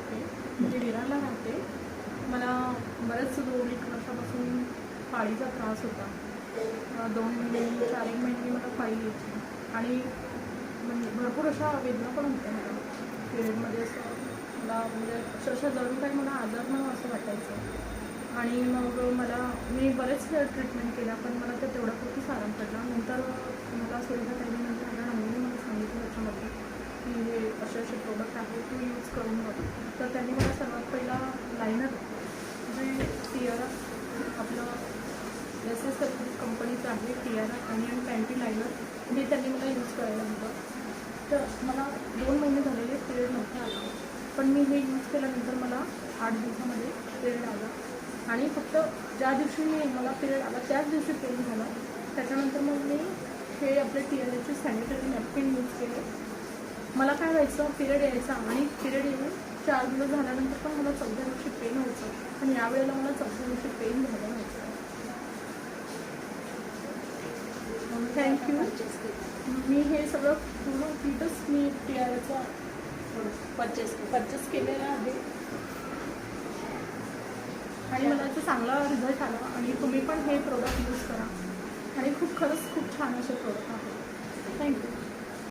बोलते, मी विरारला राहते. मला बऱ्याच 2-1 वर्षापासून पाळीचा त्रास होता. 2 महिने 4-1 महिने मला पाळी यायची आणि म्हणजे भरपूर अशा वेदना पण होत्या मला पिरियडमध्ये. असं मला म्हणजे अक्षरशः जणू काही मला आजार म्हणून असं वाटायचं. आणि मग मी बरेच ट्रीटमेंट केल्या, पण मला ते तेवढ्यापुरतीच आराम पडला. नंतर मला सुविधा त्यांनी म्हणजे माझ्या नवऱ्याने मला सांगितलं त्याच्यामध्ये की हे असे प्रोडक्ट आहे, तू यूज करून बघ. तर त्यांनी मला सर्वात पहिला लायनर म्हणजे टियारा, आपलं एस एस कंपनीचं आहे टियारा आणि पॅन्टी लायनर, हे त्यांनी मला यूज करायला दिलं. तर मला 2 महिने झालेले पिरियड नव्हता आला, पण मी हे यूज केल्यानंतर मला 8 दिवसामध्ये पिरियड आला. आणि फक्त ज्या दिवशी मला पिरियड आला त्याच दिवशी पेन झाला. त्याच्यानंतर मग मी हे आपले टियाराचे सॅनिटरी नॅपकिन यूज केले. मला काय व्हायचं, पिरियड यायचा आणि पिरियड येऊन 4 दिवस झाल्यानंतर पण मला 4थ्या दिवशी पेन व्हायचं, पण यावेळेला मला 4थ्या दिवशी पेन झालं नव्हतं. थँक्यू. मी हे सगळं पूर्ण किटच मी टियाराचा परचेस केलेला आहे आणि मला याचा चांगला रिझल्ट आला. आणि तुम्ही पण हे प्रोडक्ट यूज करा आणि खरंच खूप छान असे प्रोडक्ट आहे. थँक्यू.